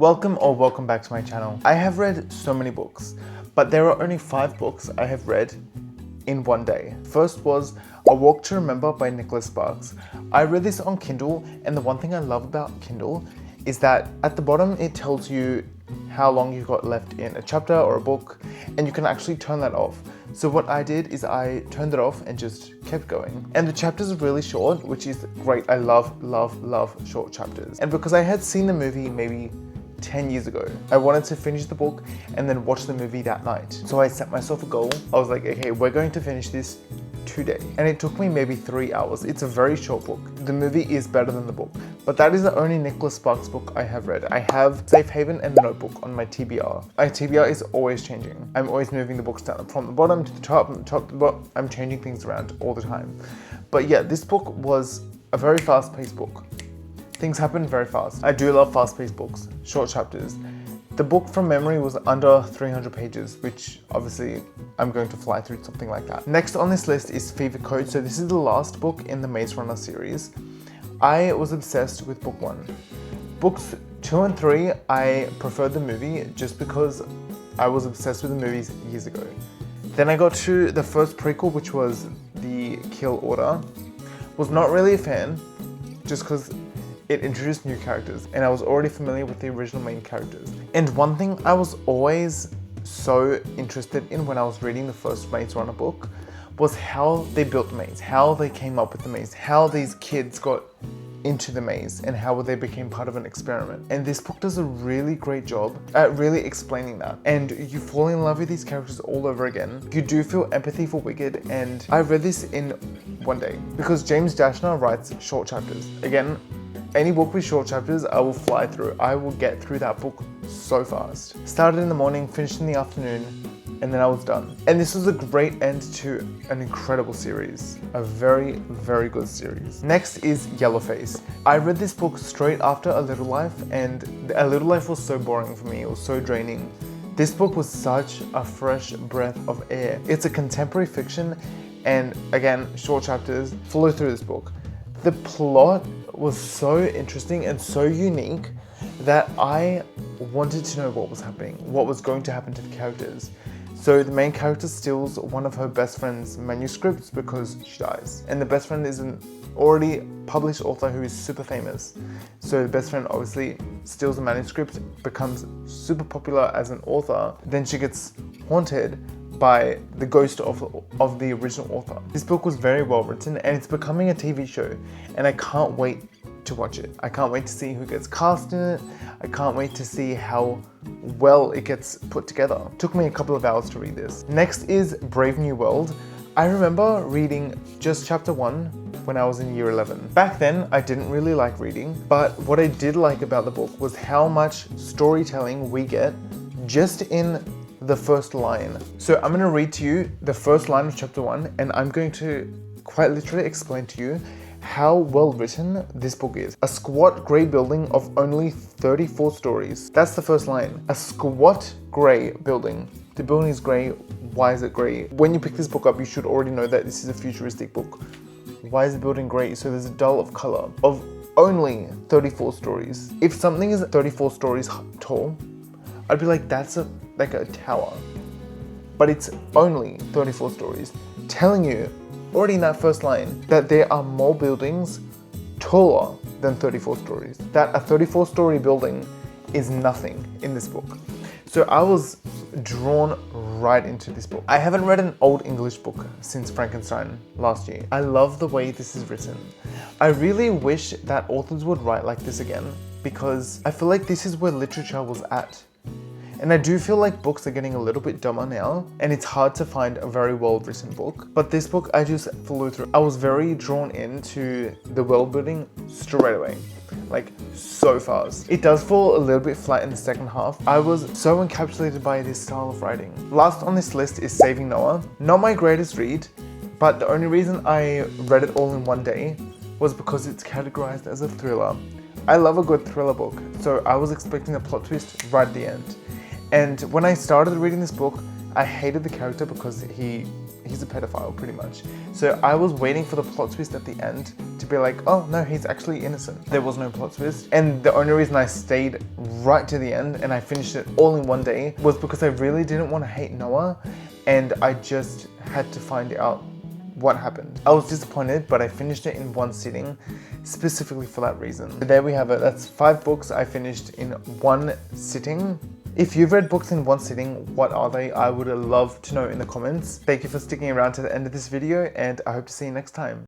Welcome back to my channel. I have read so many books, but there are only 5 books I have read in one day. First was A Walk to Remember by Nicholas Sparks. I read this on Kindle, and the one thing I love about Kindle is that at the bottom it tells you how long you've got left in a chapter or a book, and you can actually turn that off. So what I did is I turned it off and just kept going. And the chapters are really short, which is great. I love short chapters. And because I had seen the movie maybe 10 years ago, I wanted to finish the book and then watch the movie that night. So I set myself a goal. I was like, okay, we're going to finish this today. And it took me maybe 3 hours. It's a very short book. The movie is better than the book. But that is the only Nicholas Sparks book I have read. I have Safe Haven and The Notebook on my TBR. My TBR is always changing. I'm always moving the books down from the bottom to the top, from the top to the bottom. I'm changing things around all the time. But yeah, this book was a very fast-paced book. Things happen very fast. I do love fast-paced books, short chapters. The book from memory was under 300 pages, which obviously I'm going to fly through something like that. Next on this list is Fever Code. So this is the last book in the Maze Runner series. I was obsessed with book 1. Books 2 and 3, I preferred the movie just because I was obsessed with the movies years ago. Then I got to the first prequel, which was The Kill Order. Was not really a fan, just because it introduced new characters and I was already familiar with the original main characters. And one thing I was always so interested in when I was reading the first Maze Runner book was how they built the maze, how they came up with the maze, how these kids got into the maze and how they became part of an experiment. And this book does a really great job at really explaining that. And you fall in love with these characters all over again. You do feel empathy for Wicked, and I read this in one day because James Dashner writes short chapters. Again, any book with short chapters, I will fly through. I will get through that book so fast. Started in the morning, finished in the afternoon, and then I was done. And this was a great end to an incredible series. A very, very good series. Next is Yellowface. I read this book straight after A Little Life, and A Little Life was so boring for me. It was so draining. This book was such a fresh breath of air. It's a contemporary fiction, and again, short chapters. Follow through this book. The plot was so interesting and so unique that I wanted to know what was happening, what was going to happen to the characters. So the main character steals one of her best friend's manuscripts because she dies. And the best friend is an already published author who is super famous. So the best friend obviously steals the manuscript, becomes super popular as an author. Then she gets haunted by the ghost of the original author. This book was very well written and it's becoming a TV show, and I can't wait to watch it. I can't wait to see who gets cast in it. I can't wait to see how well it gets put together. It took me a couple of hours to read this. Next is Brave New World. I remember reading just chapter 1 when I was in year 11. Back then, I didn't really like reading, but what I did like about the book was how much storytelling we get just in the first line. So I'm going to read to you the first line of chapter 1, and I'm going to quite literally explain to you how well written this book is. A squat grey building of only 34 stories. That's the first line. A squat grey building. The building is grey. Why is it grey? When you pick this book up, you should already know that this is a futuristic book. Why is the building grey? So there's a dull of color of only 34 stories. If something is 34 stories tall, I'd be like, that's like a tower. But it's only 34 stories, telling you already in that first line that there are more buildings taller than 34 stories. That a 34-story building is nothing in this book. So I was drawn right into this book. I haven't read an old English book since Frankenstein last year. I love the way this is written. I really wish that authors would write like this again, because I feel like this is where literature was at. And I do feel like books are getting a little bit dumber now, and it's hard to find a very well-written book. But this book, I just flew through. I was very drawn into the world building straight away, like so fast. It does fall a little bit flat in the second half. I was so encapsulated by this style of writing. Last on this list is Saving Noah. Not my greatest read, but the only reason I read it all in one day was because it's categorized as a thriller. I love a good thriller book, so I was expecting a plot twist right at the end. And when I started reading this book, I hated the character because he he's a pedophile pretty much. So I was waiting for the plot twist at the end to be like, oh no, he's actually innocent. There was no plot twist. And the only reason I stayed right to the end and I finished it all in one day was because I really didn't want to hate Noah, and I just had to find out what happened. I was disappointed, but I finished it in one sitting specifically for that reason. So there we have it. That's 5 books I finished in one sitting. If you've read books in one sitting, what are they? I would love to know in the comments. Thank you for sticking around to the end of this video, and I hope to see you next time.